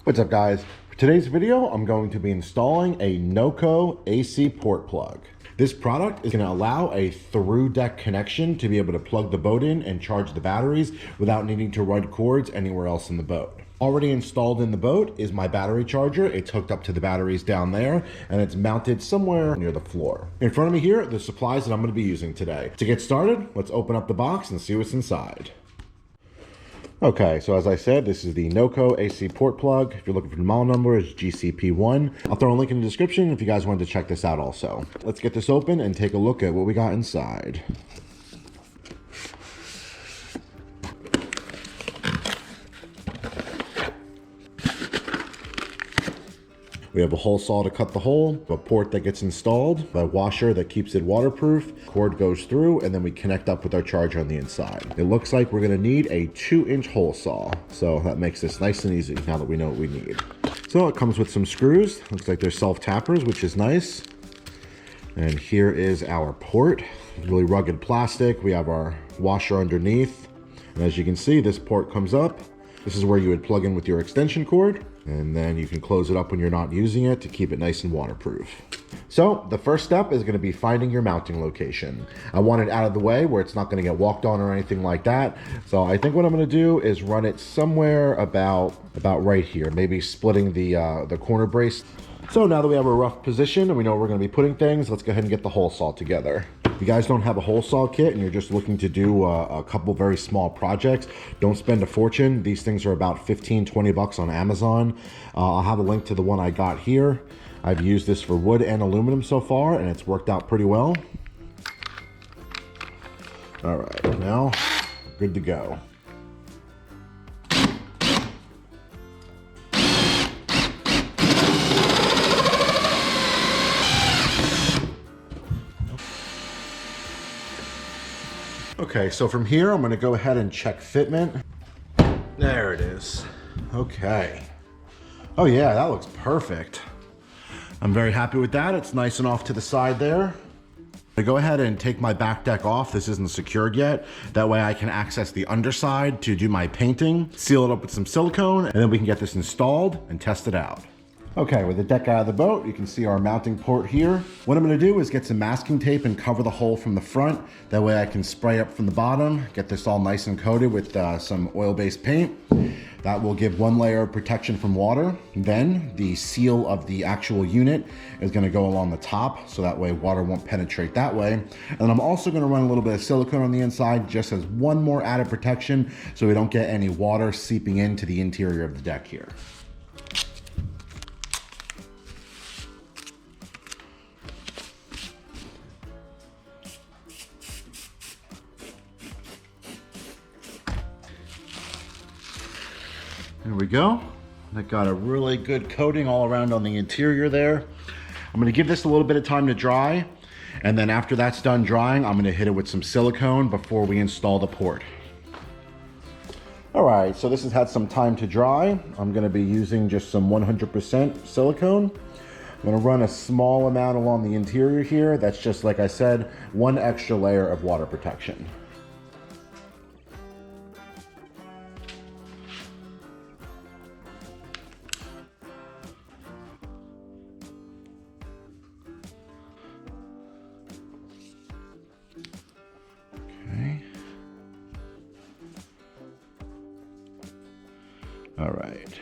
What's up, guys? For today's video, I'm going to be installing a NOCO AC port plug. This product is going to allow a through-deck connection to be able to plug the boat in and charge the batteries without needing to run cords anywhere else in the boat. Already installed in the boat is my battery charger. It's hooked up to the batteries down there, and it's mounted somewhere near the floor. In front of me here are the supplies that I'm going to be using today. To get started, let's open up the box and see what's inside. Okay, so as I said, this is the NOCO AC port plug. If you're looking for the model number, it's GCP1. I'll throw a link in the description if you guys wanted to check this out also. Let's get this open and take a look at what we got inside. We have a hole saw to cut the hole, a port that gets installed, a washer that keeps it waterproof, cord goes through, and then we connect up with our charger on the inside. It looks like we're gonna need a 2-inch hole saw. So that makes this nice and easy now that we know what we need. So it comes with some screws. Looks like they're self-tappers, which is nice. And here is our port. Really rugged plastic. We have our washer underneath. And as you can see, this port comes up. This is where you would plug in with your extension cord, and then you can close it up when you're not using it to keep it nice and waterproof. So the first step is going to be finding your mounting location. I want it out of the way where it's not going to get walked on or anything like that. So I think what I'm going to do is run it somewhere about right here, maybe splitting the corner brace. So now that we have a rough position and we know where we're going to be putting things, let's go ahead and get the hole saw together. If you guys don't have a hole saw kit and you're just looking to do a couple very small projects, don't spend a fortune. These things are about 15-20 bucks on Amazon. I'll have a link to the one I got here. I've used this for wood and aluminum so far, and it's worked out pretty well. All right, now good to go. Okay, so from here, I'm gonna go ahead and check fitment. There it is. Okay. Oh yeah, that looks perfect. I'm very happy with that. It's nice and off to the side there. I go ahead and take my back deck off. This isn't secured yet. That way I can access the underside to do my painting, seal it up with some silicone, and then we can get this installed and test it out. Okay, with the deck out of the boat, you can see our mounting port here. What I'm gonna do is get some masking tape and cover the hole from the front. That way I can spray up from the bottom, get this all nice and coated with some oil-based paint. That will give one layer of protection from water. Then the seal of the actual unit is gonna go along the top, so that way water won't penetrate that way. And I'm also gonna run a little bit of silicone on the inside just as one more added protection so we don't get any water seeping into the interior of the deck here. There we go. That got a really good coating all around on the interior there. I'm gonna give this a little bit of time to dry, and then after that's done drying, I'm gonna hit it with some silicone before we install the port. All right, so this has had some time to dry. I'm gonna be using just some 100% silicone. I'm gonna run a small amount along the interior here. That's just, like I said, one extra layer of water protection. All right,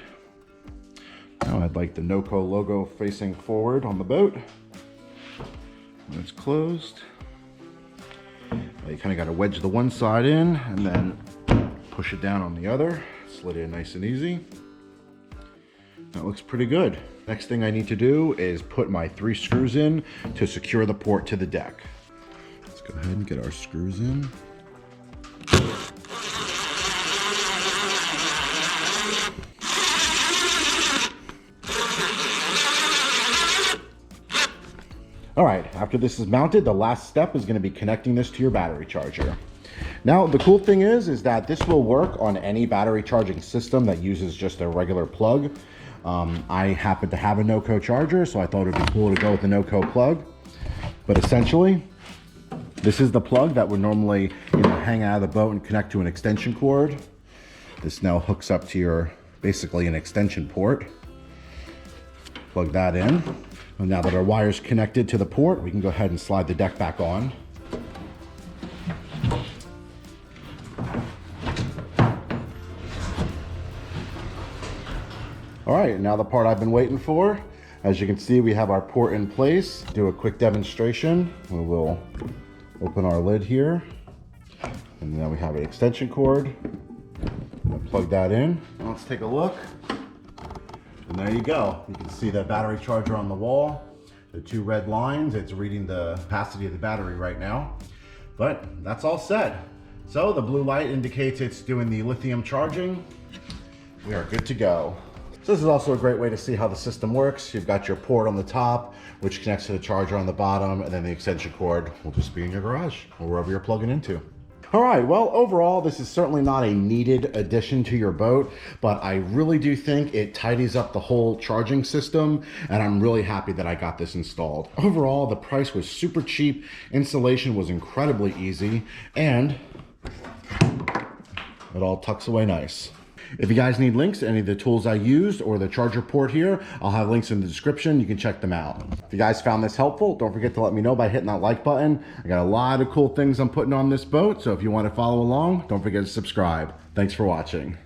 now I'd like the NOCO logo facing forward on the boat. When it's closed, you kind of got to wedge the one side in and then push it down on the other. Slid in nice and easy. That looks pretty good. Next thing I need to do is put my 3 screws in to secure the port to the deck. Let's go ahead and get our screws in. All right, after this is mounted, the last step is gonna be connecting this to your battery charger. Now, the cool thing is that this will work on any battery charging system that uses just a regular plug. I happen to have a NOCO charger, so I thought it'd be cool to go with the NOCO plug. But essentially, this is the plug that would normally hang out of the boat and connect to an extension cord. This now hooks up to your basically an extension port. Plug that in. And now that our wire's connected to the port, we can go ahead and slide the deck back on. All right, now the part I've been waiting for. As you can see, we have our port in place. Do a quick demonstration. We will open our lid here. And then we have an extension cord. Plug that in. Let's take a look. And there you go. You can see the battery charger on the wall. The two red lines, it's reading the capacity of the battery right now. But that's all set. So the blue light indicates it's doing the lithium charging. We are good to go. So this is also a great way to see how the system works. You've got your port on the top, which connects to the charger on the bottom, and then the extension cord will just be in your garage or wherever you're plugging into. All right, well, overall, this is certainly not a needed addition to your boat, but I really do think it tidies up the whole charging system, and I'm really happy that I got this installed. Overall, the price was super cheap, installation was incredibly easy, and it all tucks away nice. If you guys need links to any of the tools I used or the charger port here, I'll have links in the description. You can check them out. If you guys found this helpful, don't forget to let me know by hitting that like button. I got a lot of cool things I'm putting on this boat, so if you want to follow along, don't forget to subscribe. Thanks for watching.